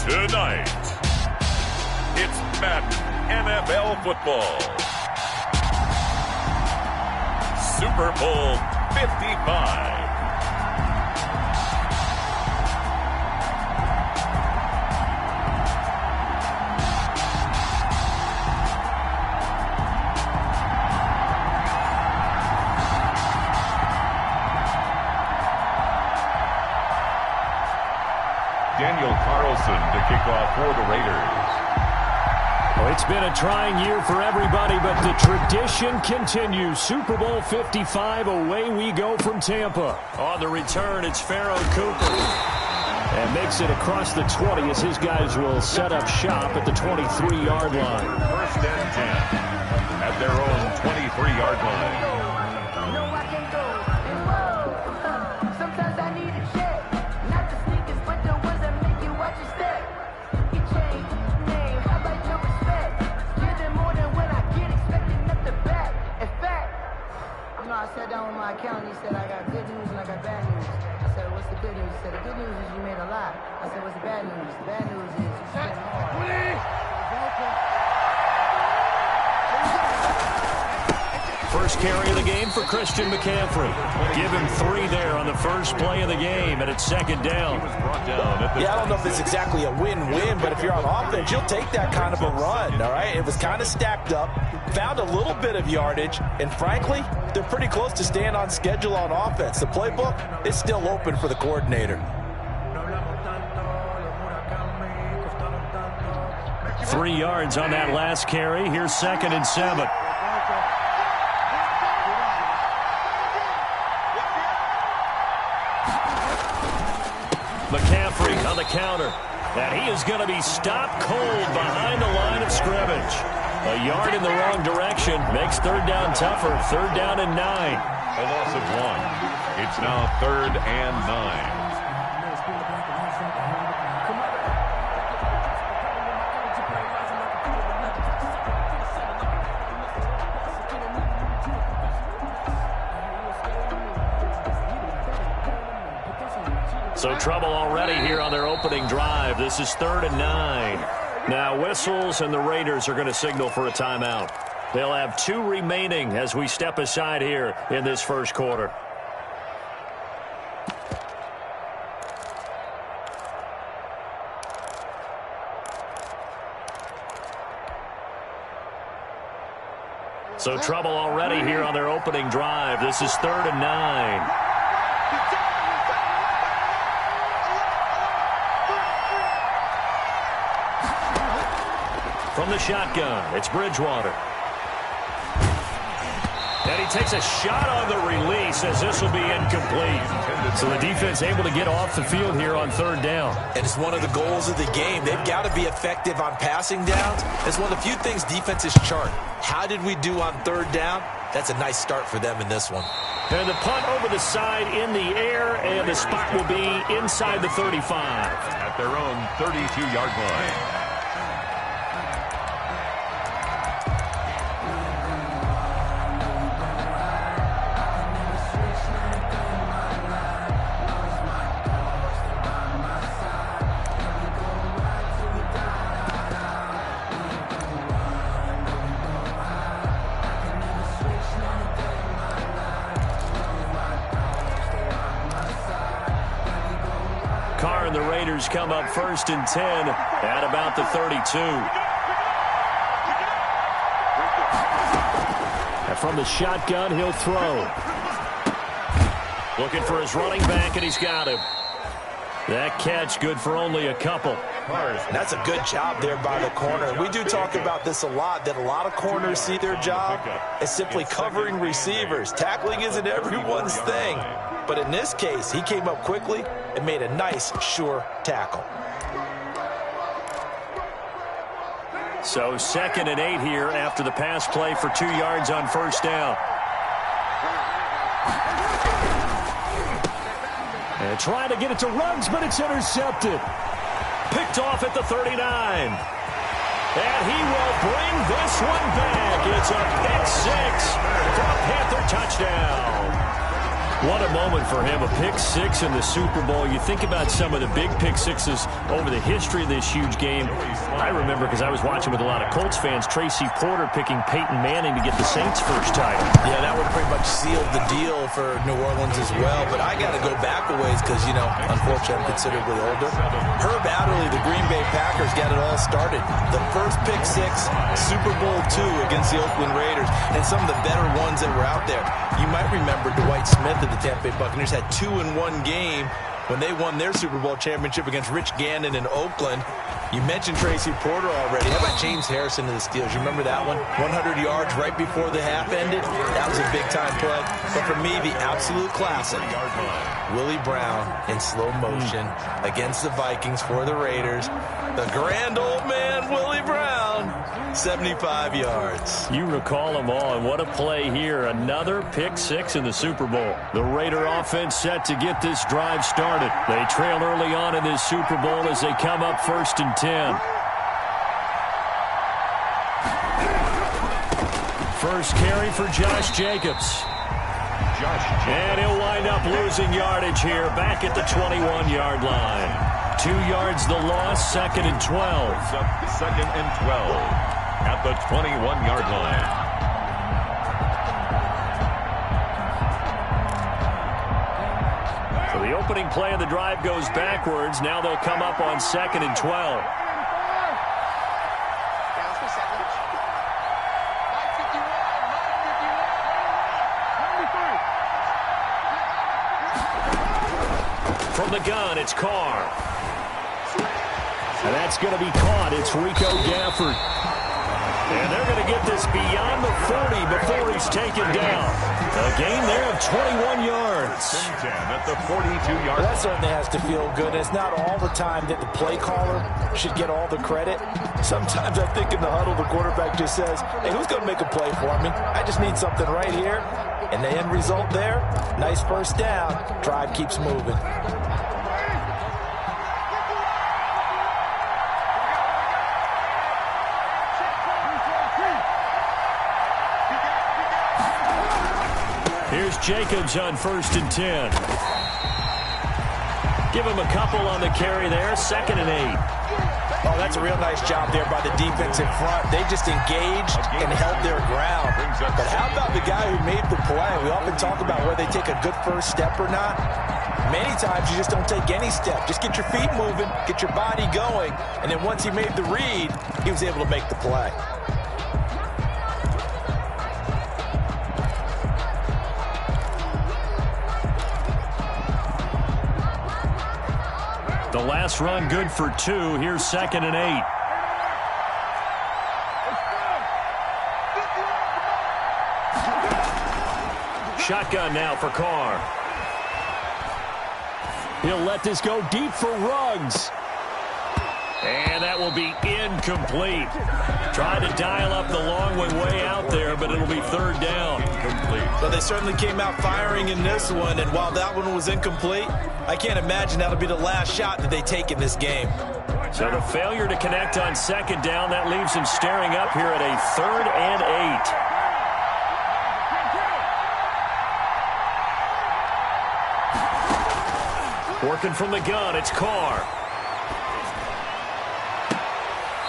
Tonight, it's Madden NFL football. Super Bowl 55. To kick off for the Raiders. Well, it's been a trying year for everybody, but the tradition continues. Super Bowl 55, away we go from Tampa. On the return, it's Pharaoh Cooper. And makes it across the 20 as his guys will set up shop at the 23-yard line. First and 10 at their own 23-yard line. I sat down with my accountant. He said, I got good news and I got bad news. I said, what's the good news? He said, the good news is you made a lot. I said, what's the bad news? The bad news is you spent more. First carry of the game for Christian McCaffrey. Give him 3 there on the first play of the game, and it's second down. Yeah, I don't know if it's exactly a win-win, but if you're on offense, you'll take that kind of a run, all right? It was kind of stacked up, found a little bit of yardage, and frankly, they're pretty close to staying on schedule on offense. The playbook is still open for the coordinator. 3 yards on that last carry. Here's 2nd and 7. McCaffrey on the counter. And he is going to be stopped cold behind the line of scrimmage. A yard in the wrong direction makes third down tougher. Third down and 9. A loss of 1. It's now 3rd and 9. So trouble already here on their opening drive. This is 3rd and 9. Now whistles, and the Raiders are going to signal for a timeout. They'll have 2 remaining as we step aside here in this first quarter. So trouble already here on their opening drive. This is 3rd and 9. From the shotgun, it's Bridgewater. And he takes a shot on the release as this will be incomplete. So the defense able to get off the field here on 3rd down. And it's one of the goals of the game. They've got to be effective on passing downs. It's one of the few things defenses chart. How did we do on 3rd down? That's a nice start for them in this one. And the punt over the side in the air, and the spot will be inside the 35. At their own 32-yard line. The Raiders come up 1st and 10 at about the 32. And from the shotgun, he'll throw. Looking for his running back, and he's got him. That catch good for only a couple. That's a good job there by the corner. We do talk about this a lot, that a lot of corners see their job as simply covering receivers. Tackling isn't everyone's thing. But in this case, he came up quickly and made a nice, sure tackle. So 2nd and 8 here after the pass play for 2 yards on 1st down. And trying to get it to Ruggs, but it's intercepted. Picked off at the 39. And he will bring this one back. It's a pick 6 for a Panther touchdown. What a moment for him, a pick six in the Super Bowl. You think about some of the big pick sixes over the history of this huge game. I remember, because I was watching with a lot of Colts fans, Tracy Porter picking Peyton Manning to get the Saints' first title. Yeah, that would pretty much seal the deal for New Orleans as well. But I got to go back a ways because, unfortunately, I'm considerably older. Herb Adderley, the Green Bay Packers, got it all started. The first pick six, Super Bowl II against the Oakland Raiders, and some of the better ones that were out there. You might remember Dwight Smith of the Tampa Bay Buccaneers had 2 in one game when they won their Super Bowl championship against Rich Gannon in Oakland. You mentioned Tracy Porter already. How about James Harrison of the Steelers? You remember that one? 100 yards right before the half ended. That was a big-time play. But for me, the absolute classic, Willie Brown in slow motion against the Vikings for the Raiders. The grand old man, Willie Brown, 75 yards. You recall them all, and what a play here. Another pick six in the Super Bowl. The Raider offense set to get this drive started. They trail early on in this Super Bowl as they come up 1st and 10. First carry for Josh Jacobs. And he'll wind up losing yardage here back at the 21-yard line. 2 yards the loss, 2nd and 12. 2nd and 12 at the 21-yard line. So the opening play of the drive goes backwards. Now they'll come up on 2nd and 12. From the gun, it's Carr. And that's going to be caught. It's Rico Gafford. And they're going to get this beyond the 40 before he's taken down. A gain there of 21 yards. 10 at the 42-yard line. That certainly has to feel good. It's not all the time that the play caller should get all the credit. Sometimes I think in the huddle, the quarterback just says, hey, who's going to make a play for me? I just need something right here. And the end result there, nice first down. Drive keeps moving. Here's Jacobs on 1st and 10. Give him a couple on the carry there. 2nd and 8. Oh, that's a real nice job there by the defense in front. They just engaged and held their ground. But how about the guy who made the play? We often talk about whether they take a good first step or not. Many times you just don't take any step. Just get your feet moving, get your body going, and then once he made the read, he was able to make the play. The last run good for 2. Here's 2nd and 8. Shotgun now for Carr. He'll let this go deep for Ruggs. And that will be incomplete. Tried to dial up the long one way out there, but it'll be 3rd down. Incomplete. But they certainly came out firing in this one, and while that one was incomplete, I can't imagine that'll be the last shot that they take in this game. So the failure to connect on 2nd down, that leaves him staring up here at a 3rd and 8. Working from the gun, it's Carr.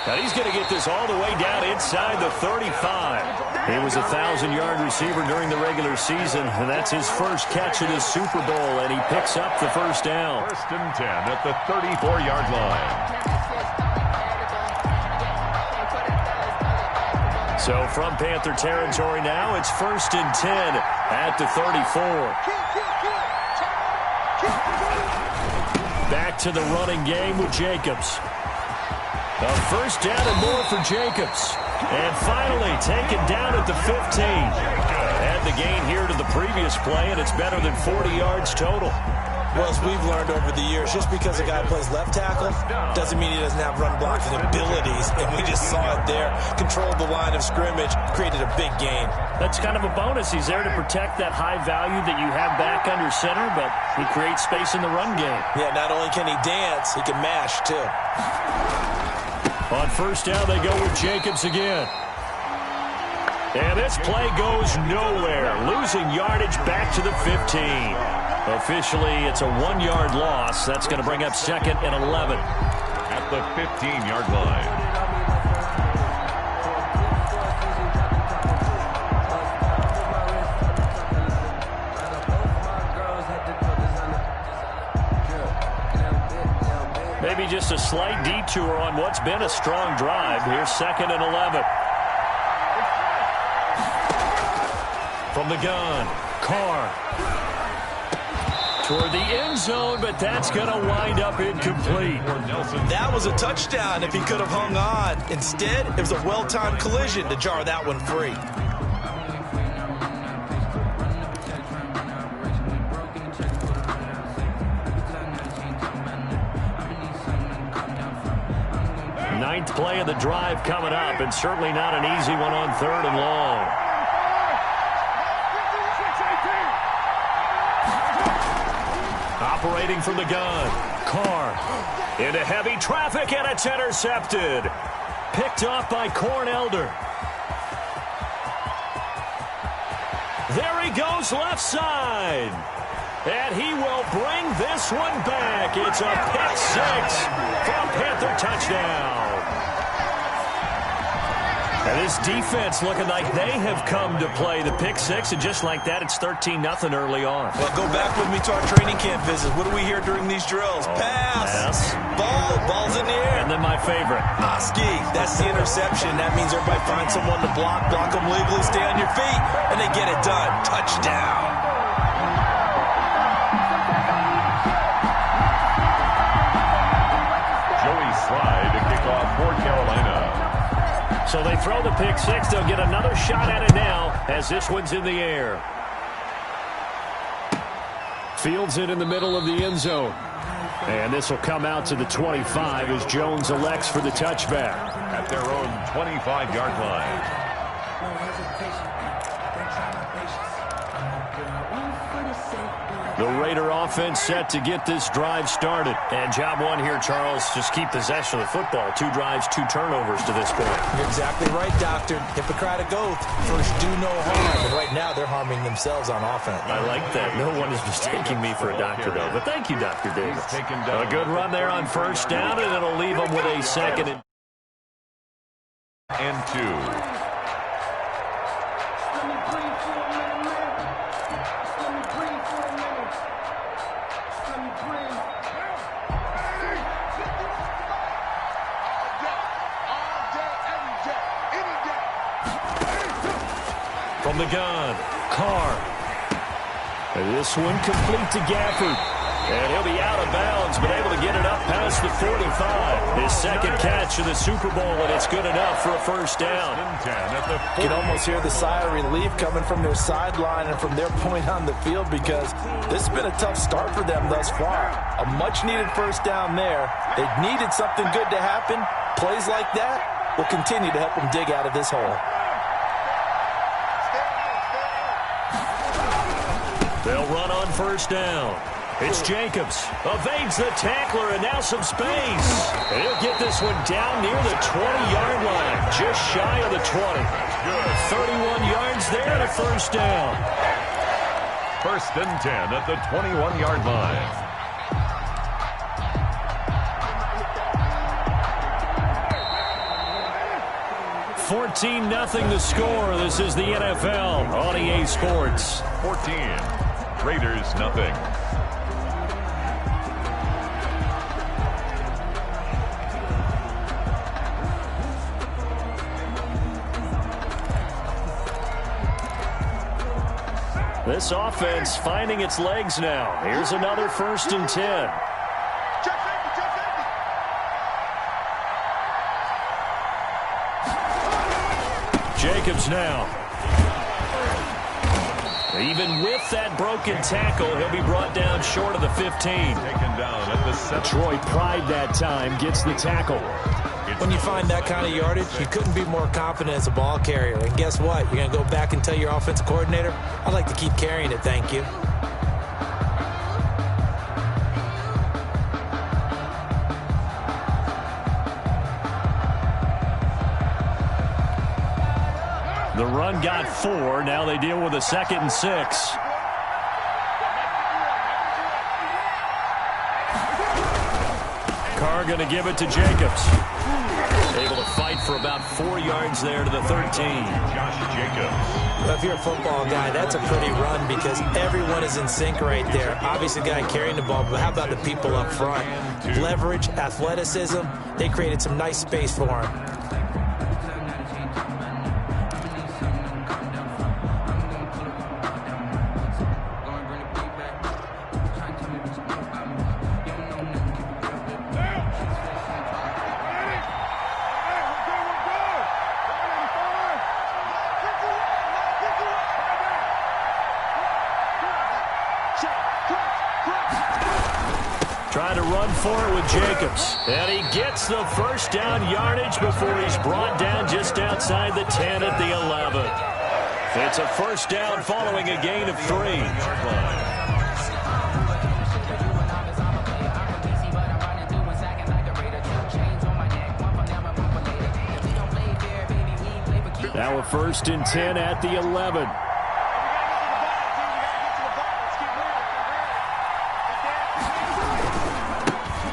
Now he's going to get this all the way down inside the 35. He was a 1,000-yard receiver during the regular season, and that's his first catch of this Super Bowl, and he picks up the 1st down. 1st and 10 at the 34-yard line. So from Panther territory now, it's 1st and 10 at the 34. Back to the running game with Jacobs. A 1st down and more for Jacobs. And finally taken down at the 15. Add the gain here to the previous play, and it's better than 40 yards total. Well, as we've learned over the years, just because a guy plays left tackle doesn't mean he doesn't have run blocking abilities. And we just saw it there. Controlled the line of scrimmage, created a big gain. That's kind of a bonus. He's there to protect that high value that you have back under center, but he creates space in the run game. Yeah, not only can he dance, he can mash, too. On 1st down, they go with Jacobs again. And this play goes nowhere, losing yardage back to the 15. Officially, it's a 1-yard loss. That's going to bring up 2nd and 11. At the 15-yard line. Maybe just a slight detour on what's been a strong drive. Here's 2nd and 11. From the gun, Carr. Toward the end zone, but that's going to wind up incomplete. That was a touchdown if he could have hung on. Instead, it was a well-timed collision to jar that one free. Ninth play of the drive coming up, and certainly not an easy one on 3rd and long. Operating from the gun, Carr into heavy traffic, and it's intercepted. Picked off by Cornelder. There he goes left side. And he will bring this one back. It's a pick 6 from Panther touchdown. And this defense looking like they have come to play the pick 6, and just like that, it's 13-0 early on. Well, go back with me to our training camp visit. What do we hear during these drills? Pass. Ball's in the air. And then my favorite. Ski. That's the interception. That means everybody finds someone to block them legally, stay on your feet, and they get it done. Touchdown. Slide to kick off for Carolina. So they throw the pick 6. They'll get another shot at it now as this one's in the air. Fields it in the middle of the end zone. And this will come out to the 25 as Jones elects for the touchback. At their own 25-yard line. The Raider offense set to get this drive started. And job one here, Charles, just keep possession of the football. 2 drives, 2 turnovers to this point. You're exactly right, Doctor. Hippocratic oath. First, do no harm. And right now, they're harming themselves on offense. I like that. No one is mistaking me for a doctor, though. But thank you, Dr. Davis. A good run there on 1st down, and it'll leave them with a 2nd and 2. From the gun, Carr. And this one complete to Gafford. And he'll be out of bounds, but able to get it up past the 45. His 2nd catch of the Super Bowl, and it's good enough for a 1st down. You can almost hear the sigh of relief coming from their sideline and from their point on the field, because this has been a tough start for them thus far. A much-needed 1st down there. They needed something good to happen. Plays like that will continue to help them dig out of this hole. They'll run on 1st down. It's Jacobs. Evades the tackler, and now some space. And he'll get this one down near the 20-yard line. Just shy of the 20. 31 yards there and a 1st down. 1st and 10 at the 21-yard line. $14-0 the score. This is the NFL on EA Sports. 14. Raiders, nothing. This offense finding its legs now. Here's another 1st and 10. Jacobs now. Even with that broken tackle, he'll be brought down short of the 15. Taken down at the 7. Detroit pride that time gets the tackle. When you find that kind of yardage, you couldn't be more confident as a ball carrier. And guess what? You're going to go back and tell your offensive coordinator, I'd like to keep carrying it, thank you. The run got 4. Now they deal with a 2nd and 6. Carr going to give it to Jacobs. Able to fight for about 4 yards there to the 13. Josh Jacobs. Well, if you're a football guy, that's a pretty run because everyone is in sync right there. Obviously, the guy carrying the ball, but how about the people up front? Leverage, athleticism, they created some nice space for him. Trying to run for it with Jacobs. And he gets the first down yardage before he's brought down just outside the 10 at the 11. It's a first down following a gain of 3. Now a 1st and 10 at the 11.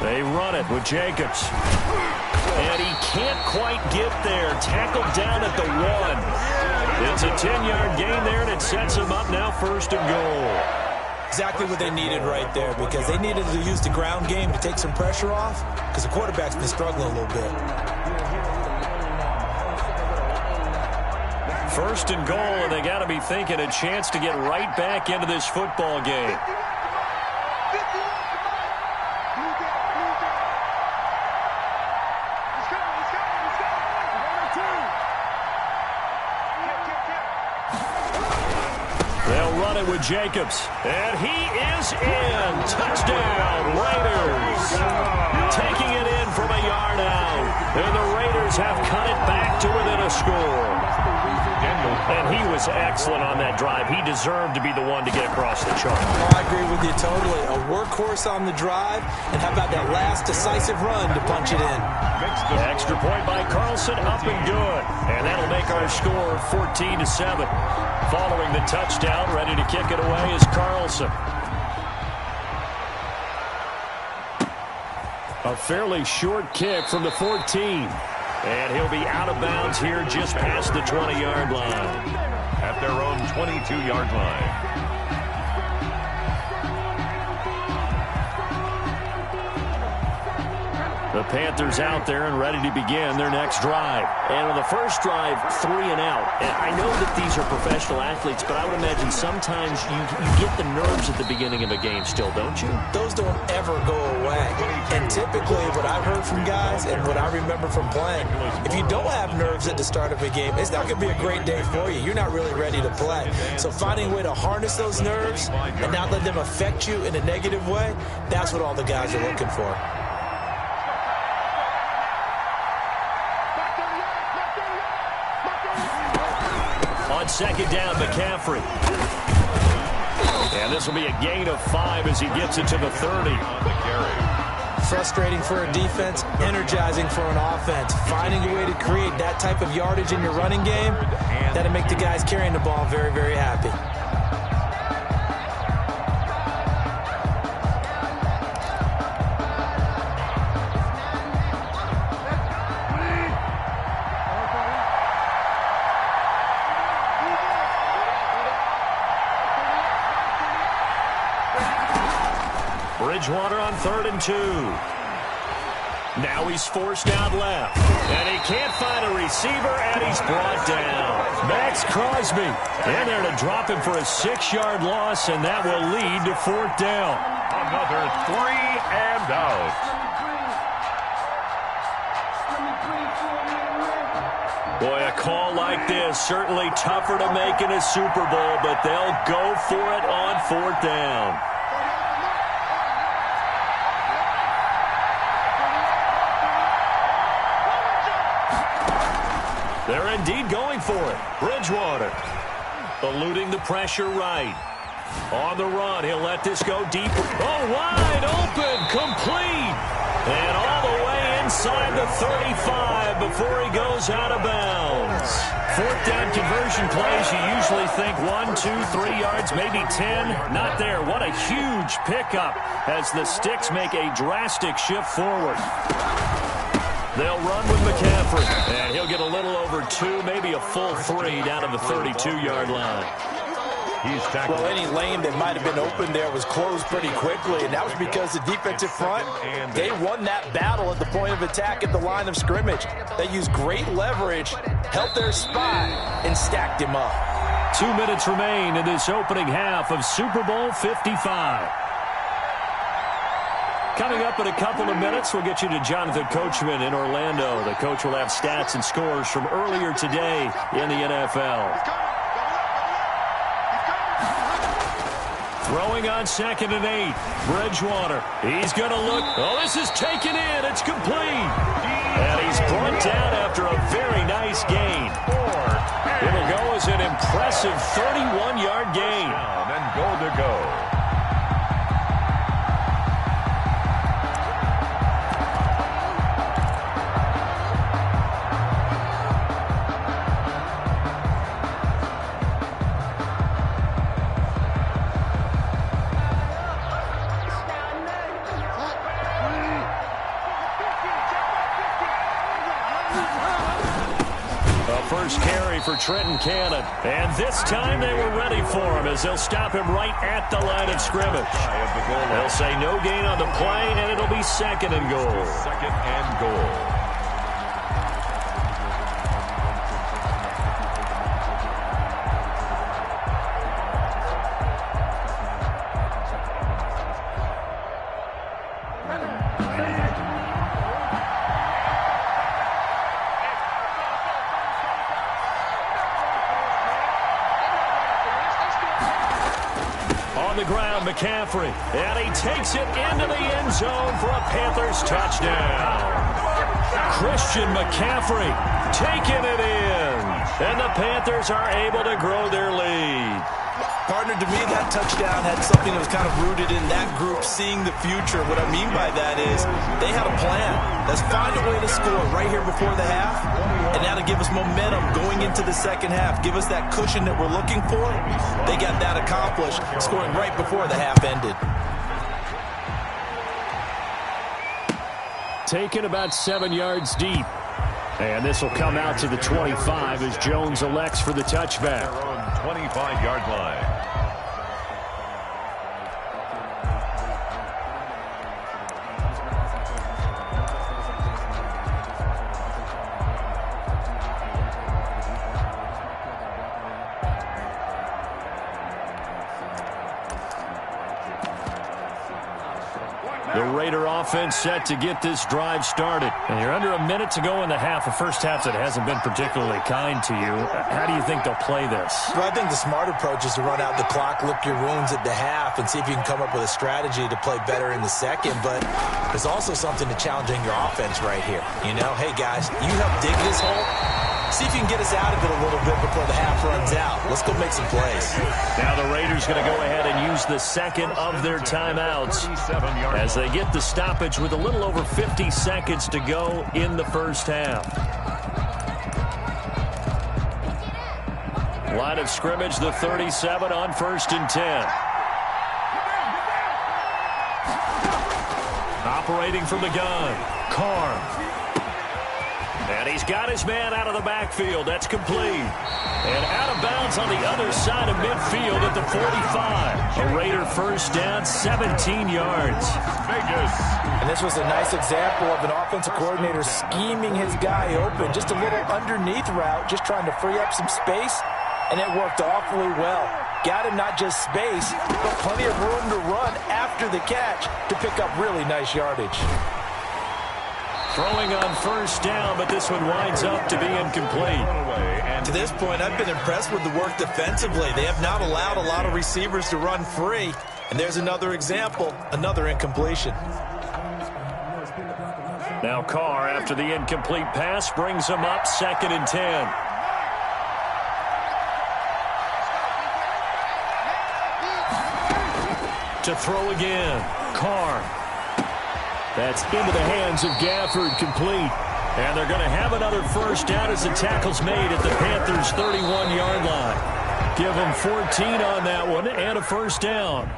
They run it with Jacobs. And he can't quite get there. Tackled down at the 1. It's a 10-yard gain there, and it sets him up now 1st and goal. Exactly what they needed right there because they needed to use the ground game to take some pressure off because the quarterback's been struggling a little bit. 1st and goal, and they got to be thinking a chance to get right back into this football game. With Jacobs, and he is in. Touchdown, Raiders. Taking it in from a yard out, and the Raiders have cut it back to within a score. And he was excellent on that drive. He deserved to be the one to get across the chart. Oh, I agree with you totally. A workhorse on the drive, and how about that last decisive run to punch it in? Extra point by Carlson, up and good. And that'll make our score 14-7. Following the touchdown, ready to kick it away is Carlson. A fairly short kick from the 14. And he'll be out of bounds here just past the 20-yard line. At their own 22-yard line. The Panthers out there and ready to begin their next drive. And on the first drive, 3 and out. And I know that these are professional athletes, but I would imagine sometimes you get the nerves at the beginning of a game still, don't you? Those don't ever go away. And typically what I've heard from guys and what I remember from playing, if you don't have nerves at the start of a game, it's not going to be a great day for you. You're not really ready to play. So finding a way to harness those nerves and not let them affect you in a negative way, that's what all the guys are looking for. On 2nd down, McCaffrey. And this will be a gain of 5 as he gets it to the 30. Frustrating for a defense, energizing for an offense. Finding a way to create that type of yardage in your running game, that'll make the guys carrying the ball very, very happy. Bridgewater on 3rd and 2. Now he's forced out left. And he can't find a receiver, and he's brought down. Max Crosby in there to drop him for a 6-yard loss, and that will lead to 4th down. Another 3 and out. Boy, a call like this, certainly tougher to make in a Super Bowl, but they'll go for it on 4th down. They're indeed going for it. Bridgewater eluding the pressure right. On the run, he'll let this go deep. Oh, wide open, complete. And all the way inside the 35 before he goes out of bounds. Fourth down conversion plays, you usually think 1, 2, 3 yards, maybe 10. Not there. What a huge pickup as the Sticks make a drastic shift forward. They'll run with McCaffrey, and he'll get a little over 2, maybe a full 3 down to the 32-yard line. Well, any lane that might have been open there was closed pretty quickly, and that was because the defensive front, they won that battle at the point of attack at the line of scrimmage. They used great leverage, held their spot, and stacked him up. 2 minutes remain in this opening half of Super Bowl 55. Coming up in a couple of minutes, we'll get you to Jonathan Coachman in Orlando. The coach will have stats and scores from earlier today in the NFL. Throwing on 2nd and 8. Bridgewater. He's going to look. Oh, this is taken in. It's complete. And he's brought down after a very nice gain. It'll go as an impressive 31-yard gain. And goal to go. First carry for Trenton Cannon. And this time they were ready for him as they'll stop him right at the line of scrimmage. They'll say no gain on the play, and it'll be 2nd and goal. 2nd and goal. McCaffrey, and he takes it into the end zone for a Panthers touchdown. Christian McCaffrey taking it in, and the Panthers are able to grow their lead. Partner, to me, that touchdown had something that was kind of rooted in that group seeing the future. What I mean by that is they had a plan. Let's find a way to score right here before the half, and that'll give us momentum going into the second half. Give us that cushion that we're looking for. They got that accomplished, scoring right before the half ended. Taken about 7 yards deep. And this will come out to the 25 as Jones elects for the touchback. 25-yard line. The Raider offense set to get this drive started. And you're under a minute to go in the half. A first half that hasn't been particularly kind to you. How do you think they'll play this? Well, I think the smart approach is to run out the clock, lick your wounds at the half, and see if you can come up with a strategy to play better in the second. But there's also something to challenging your offense right here. You know, hey, guys, you help dig this hole. See if you can get us out of it a little bit before the half runs out. Let's go make some plays. Now the Raiders going to go ahead and use the second of their timeouts as they get the stoppage with a little over 50 seconds to go in the first half. Line of scrimmage, the 37 on 1st and 10. Operating from the gun, Carr. And he's got his man out of the backfield. That's complete. And out of bounds on the other side of midfield at the 45. A Raider first down, 17 yards. Vegas. And this was a nice example of an offensive coordinator scheming his guy open. Just a little underneath route, just trying to free up some space. And it worked awfully well. Got him not just space, but plenty of room to run after the catch to pick up really nice yardage. Throwing on first down, but this one winds up to be incomplete. To this point, I've been impressed with the work defensively. They have not allowed a lot of receivers to run free. And there's another example, another incompletion. Now Carr, after the incomplete pass, brings him up 2nd and 10. To throw again, Carr. That's into the hands of Gafford, complete. And they're going to have another first down as the tackle's made at the Panthers' 31-yard line. Give them 14 on that one and a first down.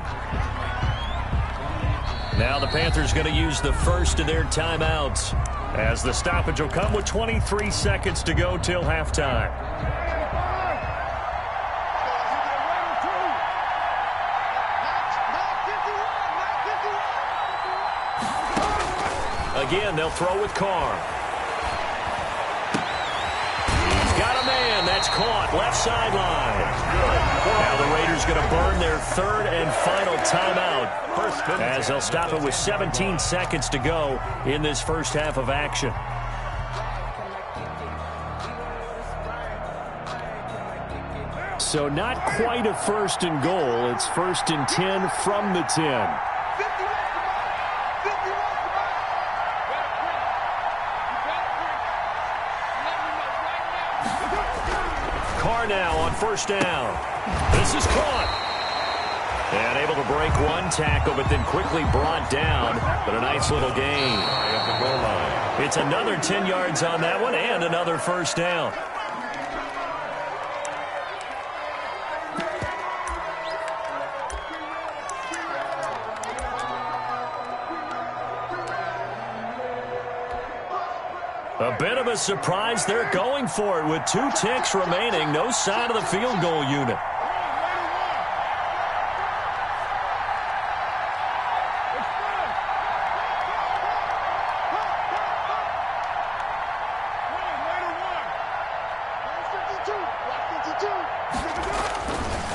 Now the Panthers going to use the first of their timeouts, as the stoppage will come with 23 seconds to go till halftime. Again, they'll throw with Carr. He's got a man. That's caught. Left sideline. Now the Raiders going to burn their third and final timeout, as they'll stop it with 17 seconds to go in this first half of action. So not quite a first and goal. It's first and 10 from the 10. Carr now on first down. This is caught. And able to break one tackle, but then quickly brought down. But a nice little gain. It's another 10 yards on that one and another first down. A bit of a surprise. They're going for it with 2 ticks remaining. No sign of the field goal unit.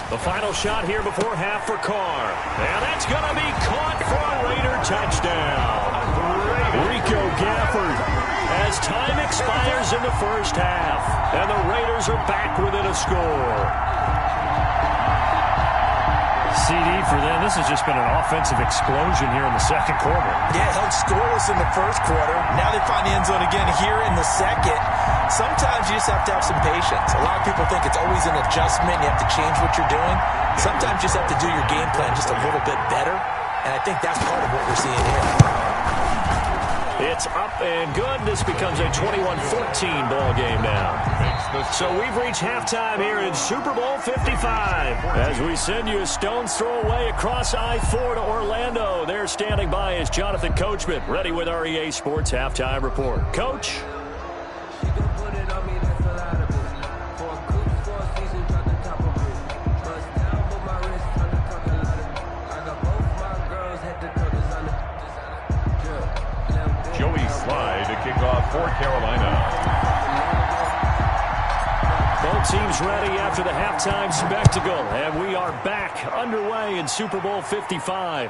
The final shot here before half for Carr. And that's going to be caught for a Raider touchdown. Rico Gafford, as time expires in the first half, and the Raiders are back within a score. CD for them. This has just been an offensive explosion here in the second quarter. Yeah, held scoreless in the first quarter. Now they find the end zone again here in the second. Sometimes you just have to have some patience. A lot of people think it's always an adjustment. You have to change what you're doing. Sometimes you just have to do your game plan just a little bit better, and I think that's part of what we're seeing here. It's up and good. This becomes a 21-14 ball game now. So we've reached halftime here in Super Bowl 55. As we send you a stone's throw away across I-4 to Orlando. There standing by is Jonathan Coachman, ready with our EA Sports Halftime Report. Coach? For Carolina. Both teams ready after the halftime spectacle, and we are back underway in Super Bowl 55.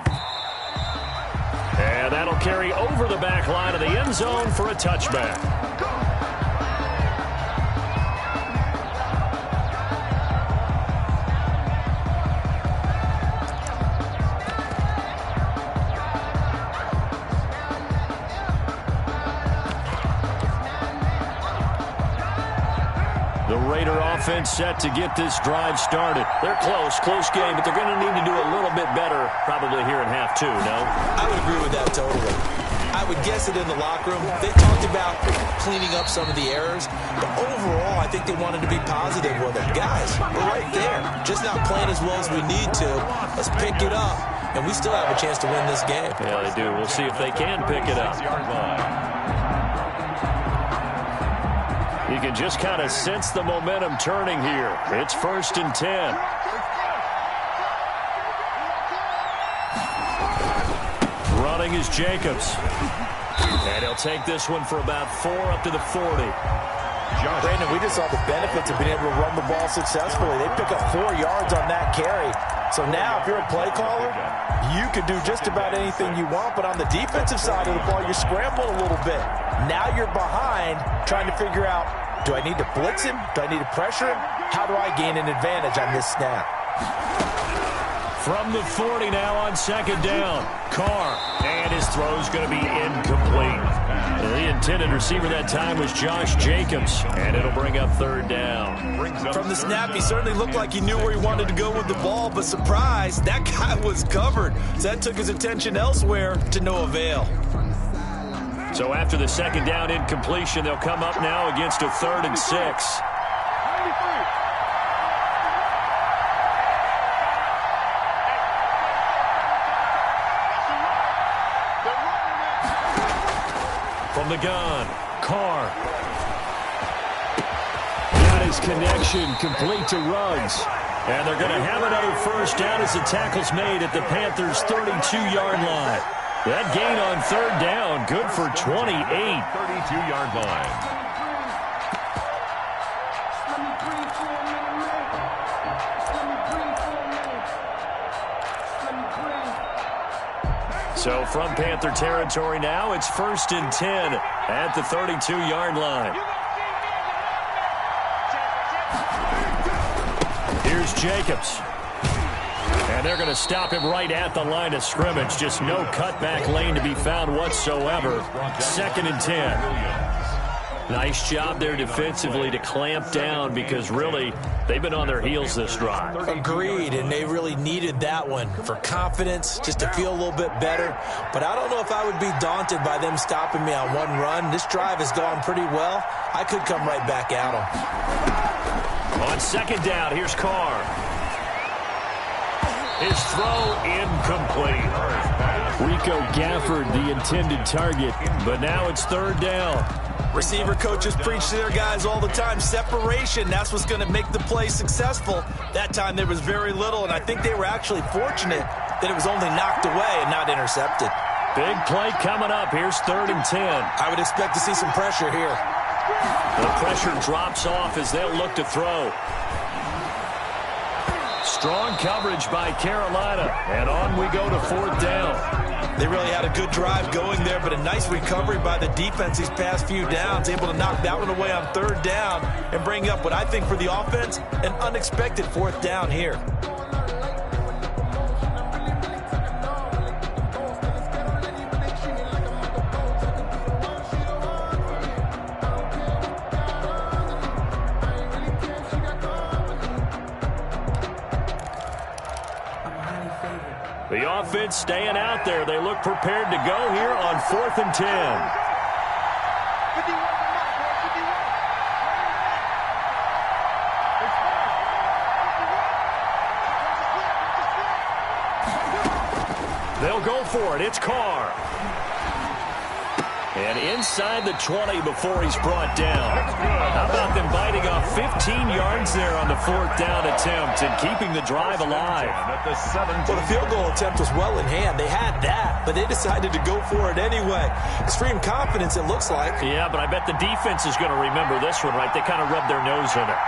And that'll carry over the back line of the end zone for a touchback. Offense set to get this drive started. They're close game, but they're going to need to do a little bit better probably here in half 2, no? I would agree with that totally. I would guess it in the locker room. They talked about cleaning up some of the errors, but overall, I think they wanted to be positive with it. Guys, we're right there. Just not playing as well as we need to. Let's pick it up, and we still have a chance to win this game. Yeah, they do. We'll see if they can pick it up. You can just kind of sense the momentum turning here. It's first and 10. Running is Jacobs. And he'll take this one for about 4 up to the 40. Brandon, we just saw the benefits of being able to run the ball successfully. They pick up 4 yards on that carry. So now if you're a play caller, you can do just about anything you want. But on the defensive side of the ball, you scramble a little bit. Now you're behind trying to figure out, do I need to blitz him? Do I need to pressure him? How do I gain an advantage on this snap? From the 40 now on second down. Carr, and his throw's going to be incomplete. The intended receiver that time was Josh Jacobs, and it'll bring up third down. From the snap, he certainly looked like he knew where he wanted to go with the ball, but surprise, that guy was covered. So that took his attention elsewhere to no avail. So after the second down incompletion, they'll come up now against a 3rd and 6. From the gun, Carr. Got his connection complete to Ruggs. And they're going to have another first down as the tackle's made at the Panthers' 32-yard line. That gain on 3rd down, good for 28. 32-yard line. So from Panther territory now, it's 1st and 10 at the 32-yard line. Here's Jacobs. And they're going to stop him right at the line of scrimmage. Just no cutback lane to be found whatsoever. 2nd and 10. Nice job there defensively to clamp down because really they've been on their heels this drive. Agreed, and they really needed that one for confidence, just to feel a little bit better. But I don't know if I would be daunted by them stopping me on one run. This drive has gone pretty well. I could come right back at them. On 2nd down, here's Carr. His throw incomplete. Rico Gafford, the intended target, but now it's 3rd down. Receiver coaches preach to their guys all the time. Separation, that's what's going to make the play successful. That time there was very little, and I think they were actually fortunate that it was only knocked away and not intercepted. Big play coming up. Here's 3rd and 10. I would expect to see some pressure here. The pressure drops off as they'll look to throw. Strong coverage by Carolina, and on we go to 4th down. They really had a good drive going there, but a nice recovery by the defense these past few downs, able to knock that one away on 3rd down and bring up what I think for the offense, an unexpected 4th down here. The offense staying out there. They look prepared to go here on 4th and 10. They'll go for it. It's Carr. And inside the 20 before he's brought down. How about them biting off 15 yards there on the 4th down attempt and keeping the drive alive? Well, the field goal attempt was well in hand. They had that, but they decided to go for it anyway. Extreme confidence, it looks like. Yeah, but I bet the defense is going to remember this one, right? They kind of rubbed their nose in it.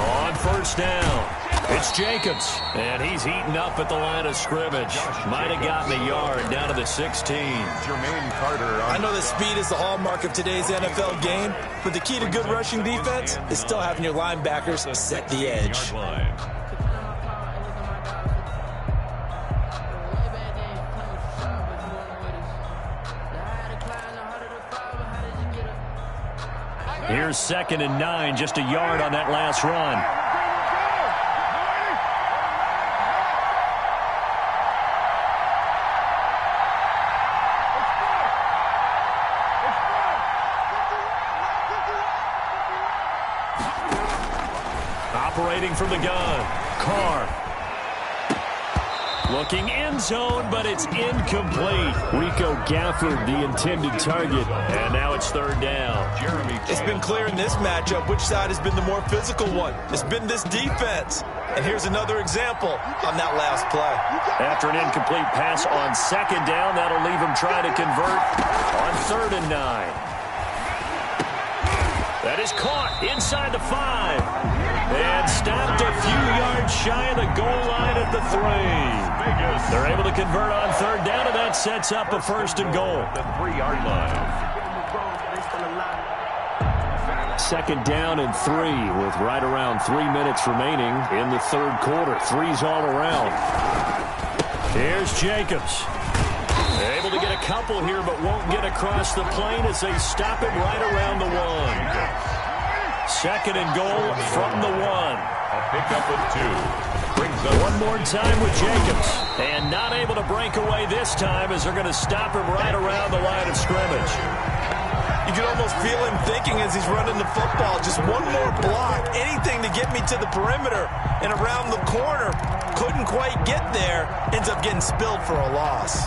On 1st down. It's Jacobs, and he's heating up at the line of scrimmage. Might have gotten a yard down to the 16. Jermaine Carter. I know that speed is the hallmark of today's NFL game, but the key to good rushing defense is still having your linebackers set the edge. Here's 2nd and 9, just a yard on that last run. Operating from the gun, Carr. Looking end zone, but it's incomplete. Rico Gafford, the intended target, and now it's 3rd down. It's been clear in this matchup which side has been the more physical one. It's been this defense. And here's another example on that last play. After an incomplete pass on 2nd down, that'll leave him trying to convert on 3rd and 9. That is caught inside the 5. And stopped a few yards shy of the goal line at the 3. They're able to convert on 3rd down, and that sets up a 1st and goal. The 3-yard line. 2nd down and 3 with right around 3 minutes remaining in the 3rd quarter. 3's all around. Here's Jacobs. Able to get a couple here, but won't get across the plane as they stop him right around the 1. 2nd and goal from the 1. A pickup of 2. Brings brings up. One more time with Jacobs. And not able to break away this time as they're going to stop him right around the line of scrimmage. You can almost feel him thinking as he's running the football. Just one more block, anything to get me to the perimeter and around the corner. Couldn't quite get there. Ends up getting spilled for a loss.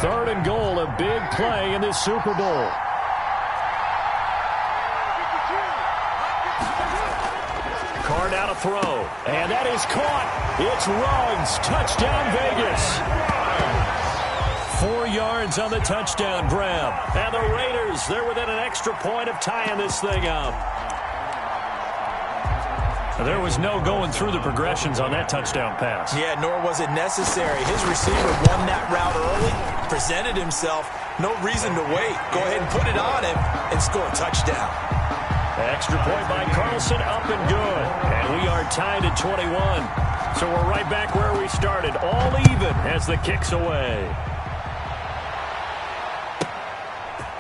3rd and goal, a big play in this Super Bowl. Card out a throw, and that is caught. It's Ruggs. Touchdown, Vegas. 4 yards on the touchdown grab. And the Raiders, they're within an extra point of tying this thing up. There was no going through the progressions on that touchdown pass. Yeah, nor was it necessary. His receiver won that route early, presented himself. No reason to wait. Go ahead and put it on him and score a touchdown. Extra point by Carlson, up and good. And we are tied at 21. So we're right back where we started, all even as the kick's away.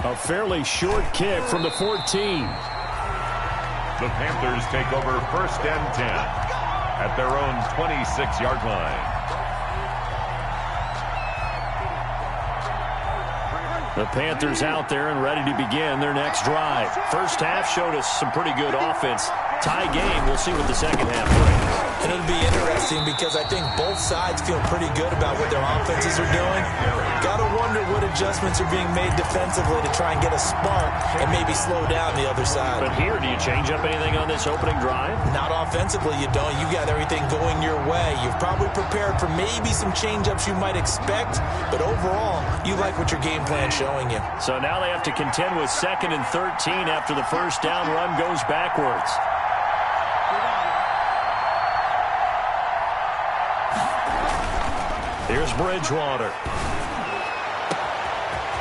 A fairly short kick from the 14. The Panthers take over 1st and 10 at their own 26-yard line. The Panthers out there and ready to begin their next drive. First half showed us some pretty good offense. Tie game. We'll see what the second half brings. And it'll be interesting because I think both sides feel pretty good about what their offenses are doing. Got to wonder what adjustments are being made defensively to try and get a spark and maybe slow down the other side. But here, do you change up anything on this opening drive? Not offensively, you don't. You got everything going your way. You've probably prepared for maybe some change-ups you might expect, but overall, you like what your game plan's showing you. So now they have to contend with 2nd and 13 after the first down run goes backwards. Here's Bridgewater.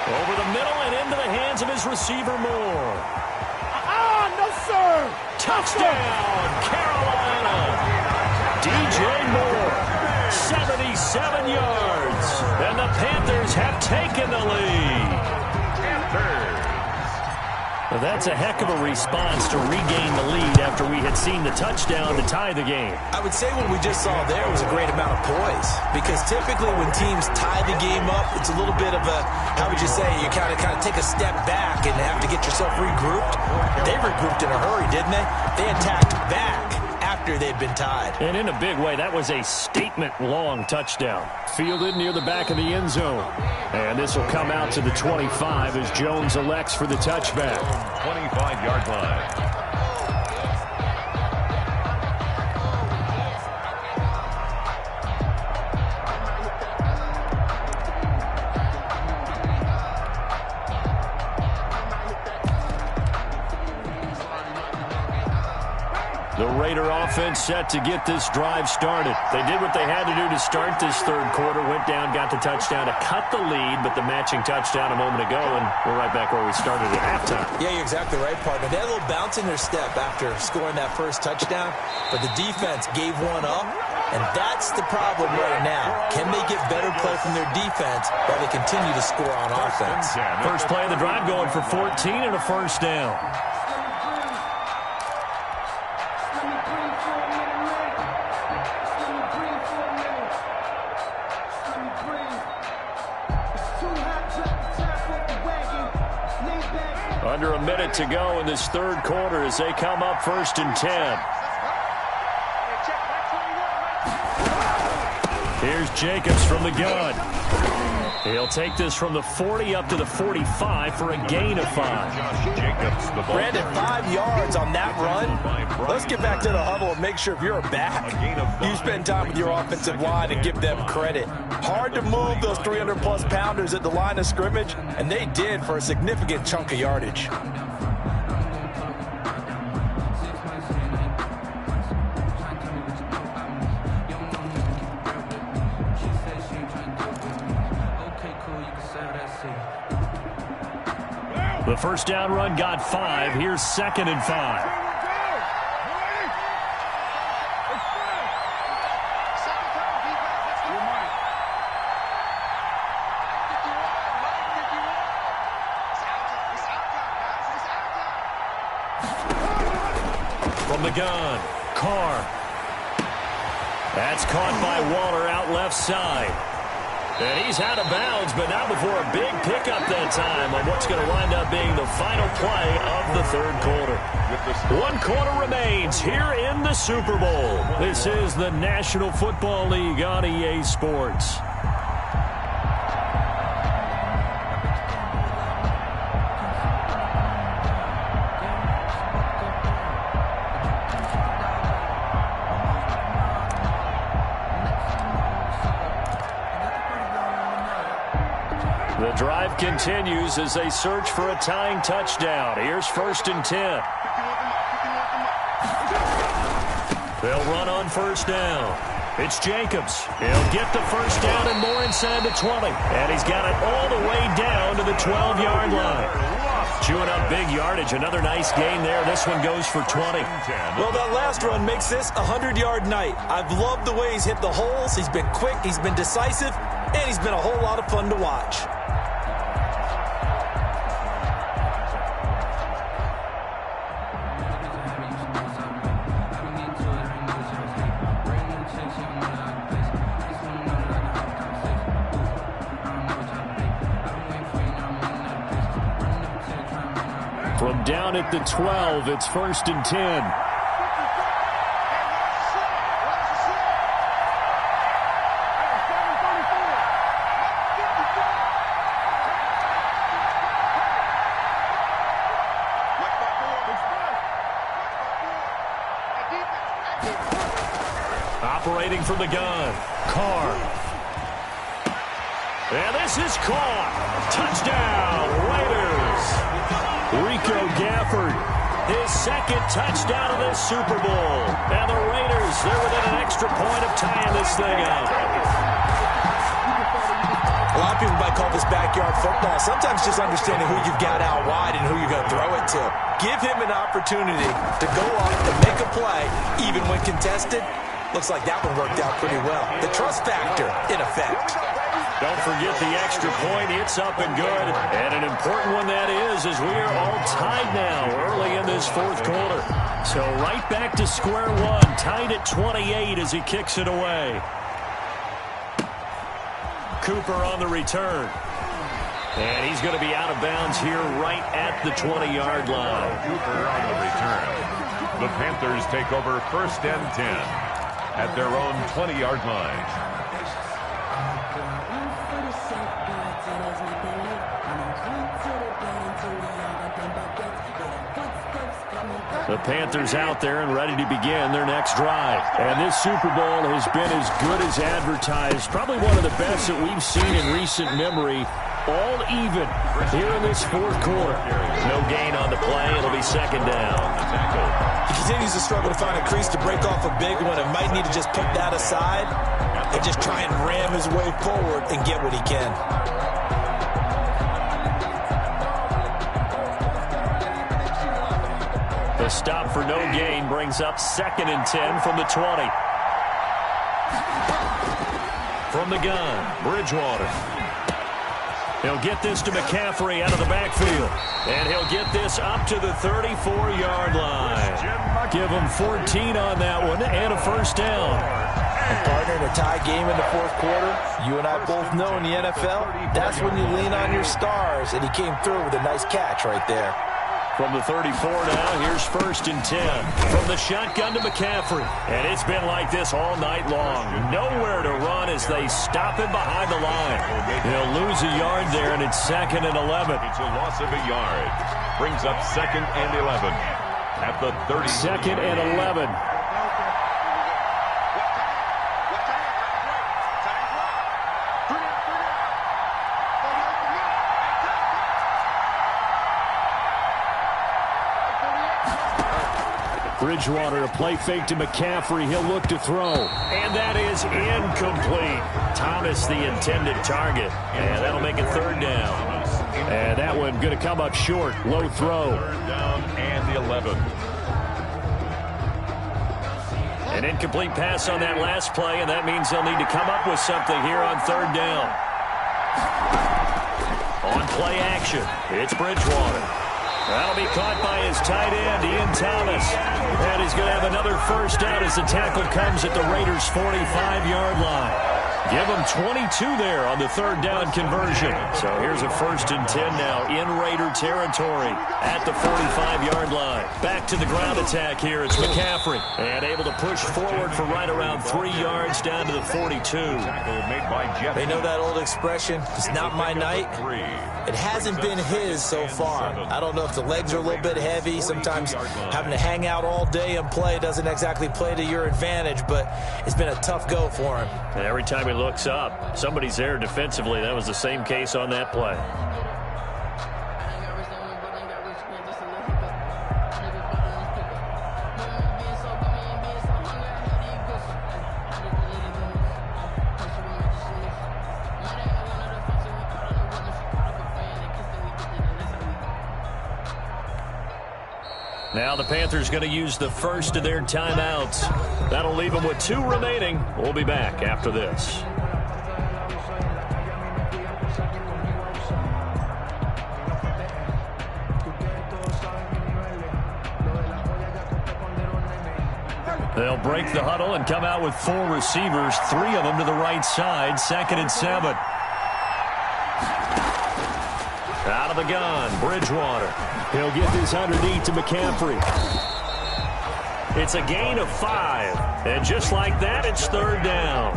Over the middle and into the hands of his receiver, Moore. No, sir. Touchdown, Carolina. DJ Moore, 77 yards. And the Panthers have taken the lead. Well, that's a heck of a response to regain the lead after we had seen the touchdown to tie the game. I would say what we just saw there was a great amount of poise, because typically when teams tie the game up, it's a little bit of a, how would you say, you kind of take a step back and have to get yourself regrouped. They regrouped in a hurry, didn't they? They attacked back after they'd been tied. And in a big way, that was a statement-long touchdown. Fielded near the back of the end zone. And this will come out to the 25 as Jones elects for the touchback. 25-yard line. The Raider offense set to get this drive started. They did what they had to do to start this third quarter. Went down, got the touchdown to cut the lead, but the matching touchdown a moment ago, and we're right back where we started at halftime. Yeah, you're exactly right, partner. They had a little bounce in their step after scoring that first touchdown, but the defense gave one up, and that's the problem right now. Can they get better play from their defense while they continue to score on offense? First play of the drive going for 14 and a first down. Under a minute to go in this third quarter as they come up 1st and 10. Here's Jacobs from the gun. He'll take this from the 40 up to the 45 for a gain of 5. Brandon, 5 yards on that run. Let's get back to the huddle and make sure if you're a back, you spend time with your offensive line and give them credit. Hard to move those 300-plus pounders at the line of scrimmage, and they did for a significant chunk of yardage. The first down run got 5. Here's 2nd and 5. From the gun, Carr. That's caught by Waller out left side. And he's out of bounds, but not before a big pickup that time on what's going to wind up being the final play of the third quarter. 1 quarter remains here in the Super Bowl. This is the National Football League on EA Sports. The drive continues as they search for a tying touchdown. Here's 1st and 10. They'll run on 1st down. It's Jacobs. He'll get the 1st down and more inside the 20. And he's got it all the way down to the 12-yard line. Chewing up big yardage. Another nice gain there. This one goes for 20. Well, that last run makes this a 100-yard night. I've loved the way he's hit the holes. He's been quick. He's been decisive. And he's been a whole lot of fun to watch. From down at the 12, it's 1st and 10. Operating from the gun, Carr. And this is caught. Touchdown, Raiders. Rico Gafford, his 2nd touchdown of this Super Bowl. And the Raiders, they're within an extra point of tying this thing up. A lot of people might call this backyard football. Sometimes just understanding who you've got out wide and who you're going to throw it to. Give him an opportunity to go up and make a play, even when contested. Looks like that one worked out pretty well. The trust factor, in effect. Don't forget the extra point. It's up and good. And an important one that is, as we are all tied now early in this 4th quarter. So right back to square one, tied at 28 as he kicks it away. Cooper on the return. And he's going to be out of bounds here right at the 20-yard line. Cooper on the return. The Panthers take over 1st and 10 at their own 20-yard line. The Panthers out there and ready to begin their next drive. And this Super Bowl has been as good as advertised. Probably one of the best that we've seen in recent memory. All even here in this 4th quarter. No gain on the play. It'll be 2nd down. He continues to struggle to find a crease to break off a big one and might need to just put that aside and just try and ram his way forward and get what he can. The stop for no gain brings up 2nd and 10 from the 20. From the gun, Bridgewater. He'll get this to McCaffrey out of the backfield. And he'll get this up to the 34-yard line. Give him 14 on that one and a 1st down. And partner, in a tie game in the 4th quarter, you and I both know in the NFL, that's when you lean on your stars. And he came through with a nice catch right there. From the 34 now, here's 1st and 10. From the shotgun to McCaffrey. And it's been like this all night long. Nowhere to run as they stop him behind the line. He'll lose a yard there, and it's 2nd and 11. It's a loss of a yard. Brings up 2nd and 11 at the 30. 2nd and 11. Bridgewater, a play fake to McCaffrey. He'll look to throw. And that is incomplete. Thomas, the intended target. And that'll make it 3rd down. And that one going to come up short. Low throw. 3rd down and the 11. An incomplete pass on that last play, and that means they'll need to come up with something here on 3rd down. On play action, it's Bridgewater. That'll be caught by his tight end, Ian Thomas. And he's going to have another first down as the tackle comes at the Raiders' 45-yard line. Give him 22 there on the third down conversion. So here's a 1st and 10 now in Raider territory at the 45-yard line. Back to the ground attack here. It's McCaffrey. And able to push forward for right around 3 yards down to the 42. They know that old expression, it's not my night. It hasn't been his so far. I don't know if the legs are a little bit heavy. Sometimes having to hang out all day and play doesn't exactly play to your advantage, but it's been a tough go for him. And every time he looks up, somebody's there defensively. That was the same case on that play. Now the Panthers going to use the first of their timeouts. That'll leave them with 2 remaining. We'll be back after this. They'll break the huddle and come out with 4 receivers, 3 of them to the right side, 2nd and 7. Out of the gun, Bridgewater. He'll get this underneath to McCaffrey. It's a gain of 5. And just like that, it's 3rd down.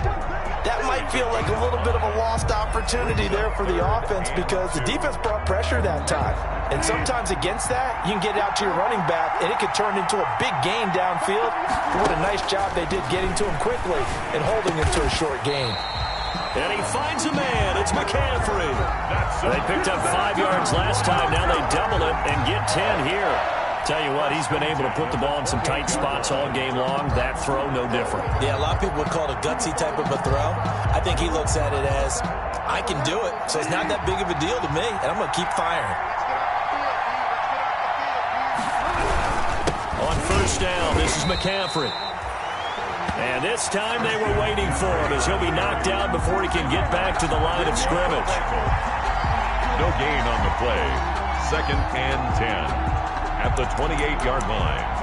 That might feel like a little bit of a lost opportunity there for the offense because the defense brought pressure that time. And sometimes against that, you can get out to your running back, and it could turn into a big gain downfield. What a nice job they did getting to him quickly and holding him to a short gain. And he finds a man. It's McCaffrey. They picked up 5 yards last time. Now they double it and get 10 here. Tell you what, he's been able to put the ball in some tight spots all game long. That throw, no different. Yeah, a lot of people would call it a gutsy type of a throw. I think he looks at it as, I can do it, so it's not that big of a deal to me, and I'm going to keep firing. On 1st down, this is McCaffrey. And this time they were waiting for him as he'll be knocked down before he can get back to the line of scrimmage. No gain on the play. 2nd and 10 at the 28-yard line.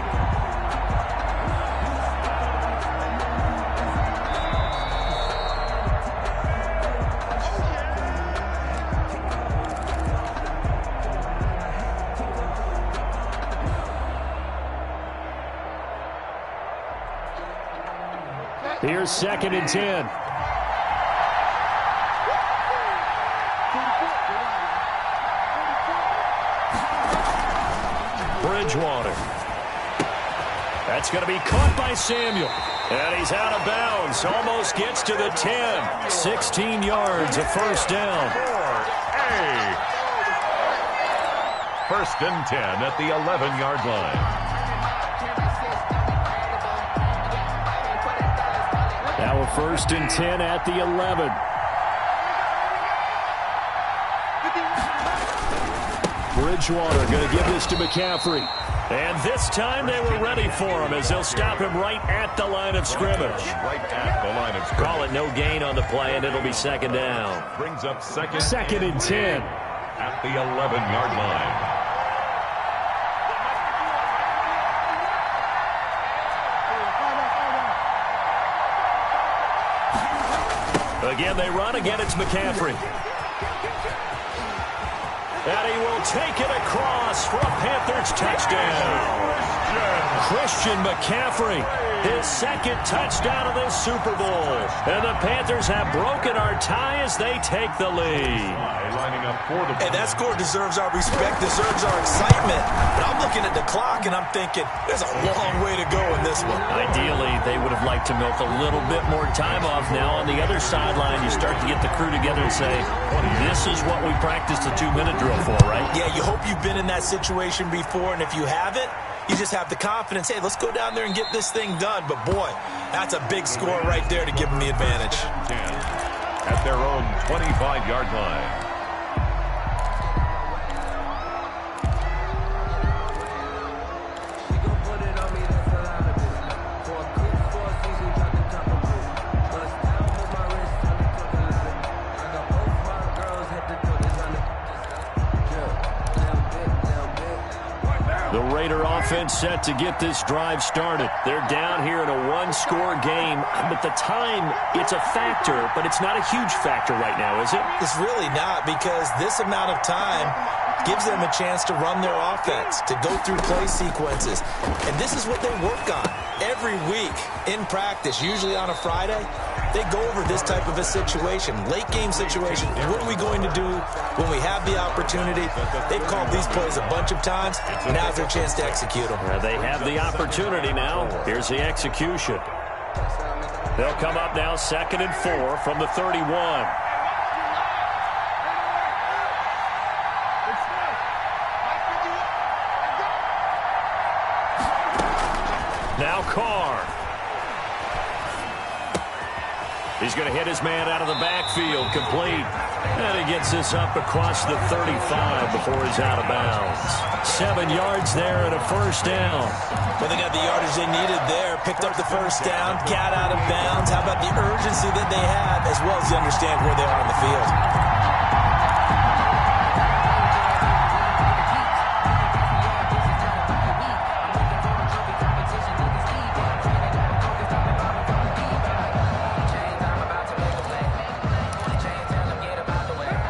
Here's 2nd and 10. Bridgewater. That's going to be caught by Samuel. And he's out of bounds. Almost gets to the 10. 16 yards, a 1st down. 1st and 10 at the 11-yard line. Now a 1st and 10 at the 11. Bridgewater going to give this to McCaffrey. And this time they were ready for him as they'll stop him right at the line of scrimmage. Right at the line of scrimmage. Call it no gain on the play, and it'll be 2nd down. Brings up 2nd and 10. At the 11-yard line. Again, they run. Again, it's McCaffrey. And he will take it across for a Panthers touchdown. Christian McCaffrey, his 2nd touchdown of this Super Bowl. And the Panthers have broken our tie as they take the lead. Lining up for the and that score deserves our respect, deserves our excitement. But I'm looking at the clock, and I'm thinking, there's a long way to go in this one. Ideally, they would have liked to milk a little bit more time off. Now on the other sideline, you start to get the crew together and say, this is what we practiced the 2-minute drill for, right? Yeah, you hope you've been in that situation before, and if you haven't, you just have the confidence, hey, let's go down there and get this thing done. But, boy, that's a big score right there to give them the advantage. 10 at their own 25-yard line. Raider offense set to get this drive started. They're down here in a one-score game, but the time, it's a factor, but it's not a huge factor right now, is it? It's really not, because this amount of time gives them a chance to run their offense, to go through play sequences. And this is what they work on every week in practice, usually on a Friday. They go over this type of a situation, late game situation. What are we going to do when we have the opportunity? They've called these plays a bunch of times. Now's their chance to execute them. They have the opportunity now. Here's the execution. They'll come up now 2nd and 4 from the 31. Now Carr. He's going to hit his man out of the backfield, complete. And he gets this up across the 35 before he's out of bounds. 7 yards there and a first down. Well, they got the yardage they needed there, picked up the first down, got out of bounds. How about the urgency that they have, as well as they understand where they are on the field?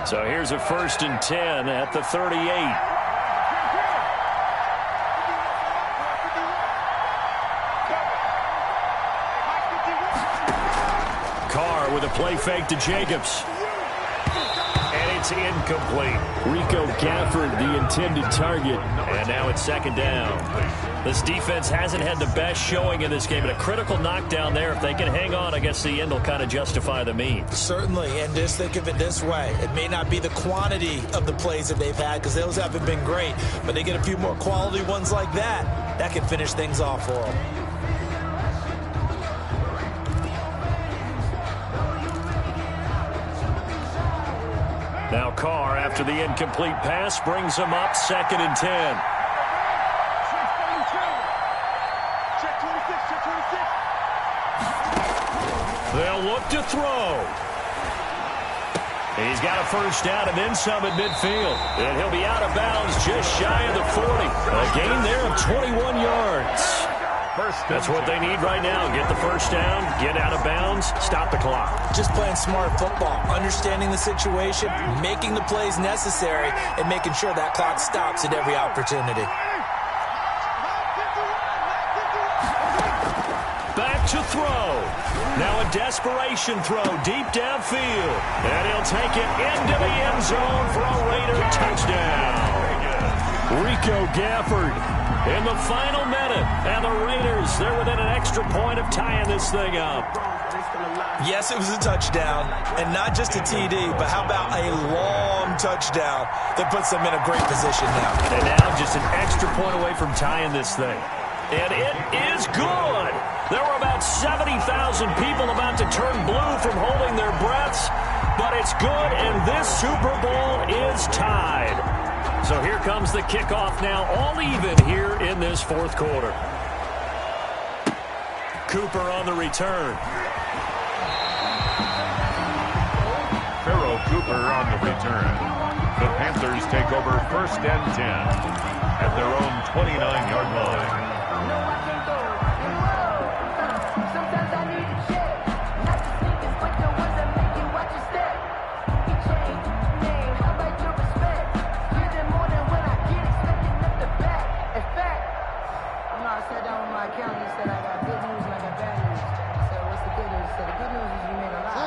So here's a 1st and 10 at the 38. Carr with a play fake to Jacobs. And it's incomplete. Rico Gafford, the intended target. And now it's 2nd down. This defense hasn't had the best showing in this game, but a critical knockdown there. If they can hang on, I guess the end will kind of justify the means. Certainly, and just think of it this way. It may not be the quantity of the plays that they've had, because those haven't been great, but they get a few more quality ones like that. That can finish things off for them. Now Carr, after the incomplete pass, brings him up 2nd and 10. They'll look to throw. He's got a first down and then some at midfield. And he'll be out of bounds just shy of the 40. A gain there of 21 yards. That's what they need right now. Get the first down, get out of bounds, stop the clock. Just playing smart football, understanding the situation, making the plays necessary, and making sure that clock stops at every opportunity. Back to throw. Now a desperation throw deep downfield. And he'll take it into the end zone for a Raider touchdown. Rico Gafford in the final minute. And the Raiders, they're within an extra point of tying this thing up. Yes, it was a touchdown. And not just a TD, but how about a long touchdown that puts them in a great position now. And now just an extra point away from tying this thing. And it is good. There were about 70,000 people about to turn blue from holding their breaths, but it's good, and this Super Bowl is tied. So here comes the kickoff now, all even here in this 4th quarter. Cooper on the return. Pharaoh Cooper on the return. The Panthers take over 1st and 10 at their own 29-yard line.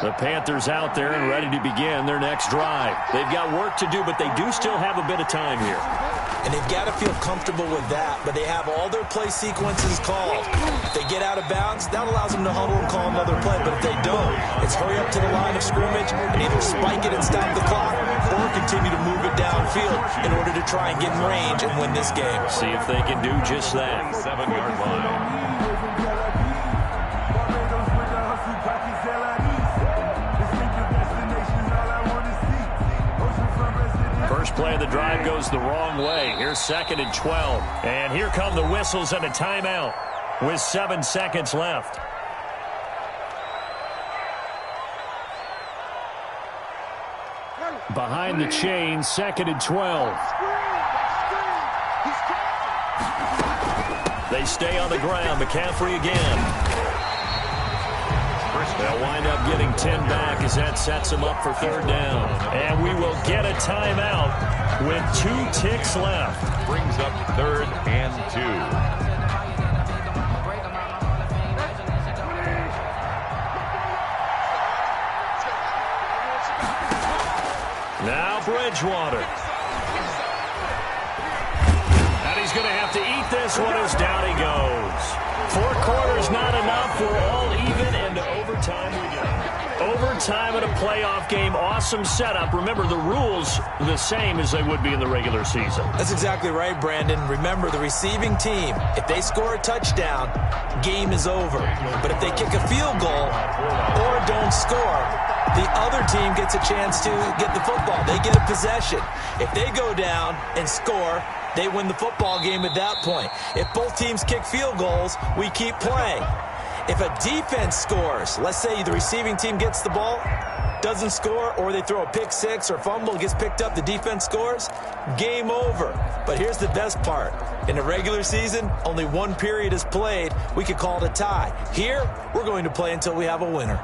The Panthers out there and ready to begin their next drive. They've got work to do, but they do still have a bit of time here. And they've got to feel comfortable with that, but they have all their play sequences called. If they get out of bounds, that allows them to huddle and call another play, but if they don't, it's hurry up to the line of scrimmage and either spike it and stop the clock or continue to move it downfield in order to try and get in range and win this game. See if they can do just that. 7-yard line. First play of the drive goes the wrong way. Here's 2nd and 12. And here come the whistles and a timeout with 7 seconds left. Behind the chain, 2nd and 12. They stay on the ground. McCaffrey again. They'll wind up getting 10 back as that sets them up for third down. And we will get a timeout with 2 ticks left. Brings up 3rd and 2. Now Bridgewater. And he's going to have to eat this one as down he goes. 4 quarters not enough. We're all even, and to overtime we go. Overtime in a playoff game, awesome setup. Remember, the rules the same as they would be in the regular season. That's exactly right, Brandon. Remember, the receiving team, if they score a touchdown, game is over. But if they kick a field goal or don't score, the other team gets a chance to get the football. They get a possession. If they go down and score, they win the football game at that point. If both teams kick field goals, we keep playing. If a defense scores, let's say the receiving team gets the ball, doesn't score, or they throw a pick six or fumble, gets picked up, the defense scores, game over. But here's the best part. In the regular season, only 1 period is played. We could call it a tie. Here, we're going to play until we have a winner.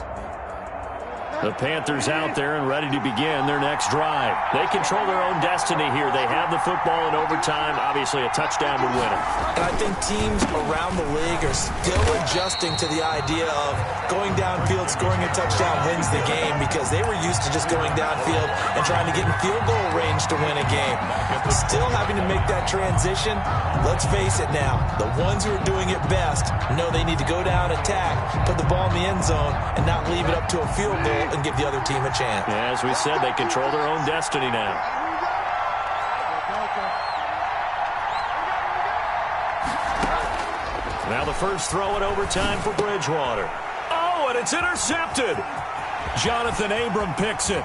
The Panthers out there and ready to begin their next drive. They control their own destiny here. They have the football in overtime. Obviously, a touchdown would win it. And I think teams around the league are still adjusting to the idea of going downfield, scoring a touchdown wins the game, because they were used to just going downfield and trying to get in field goal range to win a game. Still having to make that transition. Let's face it now. The ones who are doing it best know they need to go down, attack, put the ball in the end zone, and not leave it up to a field goal and give the other team a chance. Yeah, as we said, they control their own destiny now. Now the first throw in overtime for Bridgewater. Oh, and it's intercepted. Jonathan Abram picks it.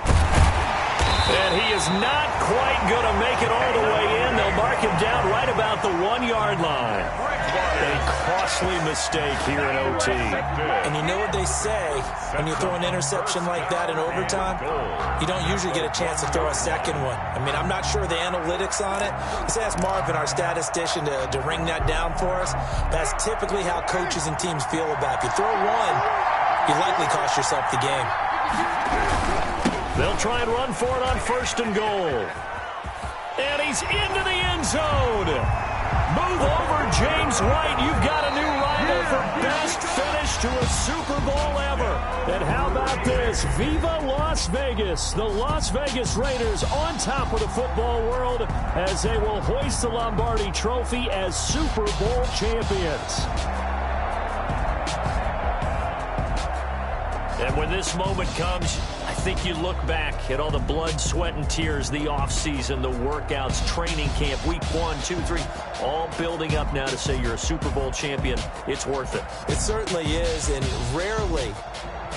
And he is not quite going to make it all the way in. They'll mark him down right about the 1-yard line. A costly mistake here in OT. And you know what they say, when you throw an interception like that in overtime, you don't usually get a chance to throw a second one. I mean, I'm not sure the analytics on it. Let's ask Marvin, our statistician, to ring that down for us. That's typically how coaches and teams feel about it. If you throw one, you likely cost yourself the game. They'll try and run for it on 1st and goal. And he's into the end zone. Move over, James White. You've got a new rival for best finish to a Super Bowl ever. And how about this? Viva Las Vegas. The Las Vegas Raiders on top of the football world as they will hoist the Lombardi Trophy as Super Bowl champions. And when this moment comes, I think you look back at all the blood, sweat, and tears, the offseason, the workouts, training camp, week 1, 2, 3, all building up now to say you're a Super Bowl champion. It's worth it. It certainly is, and rarely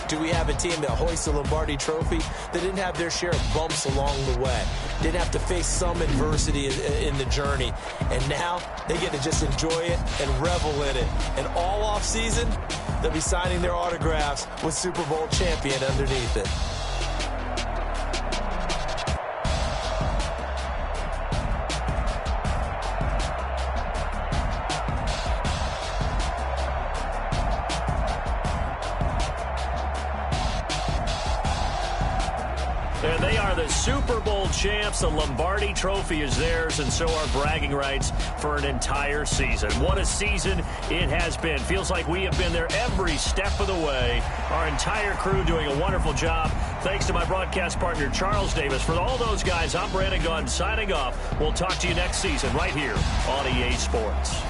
do we have a team that hoists the Lombardi Trophy that didn't have their share of bumps along the way, didn't have to face some adversity in the journey, and now they get to just enjoy it and revel in it. And all offseason, they'll be signing their autographs with Super Bowl champion underneath it. And they are the Super Bowl champs. The Lombardi Trophy is theirs, and so are bragging rights for an entire season. What a season it has been. Feels like we have been there every step of the way. Our entire crew doing a wonderful job. Thanks to my broadcast partner, Charles Davis. For all those guys, I'm Brandon Gunn signing off. We'll talk to you next season right here on EA Sports.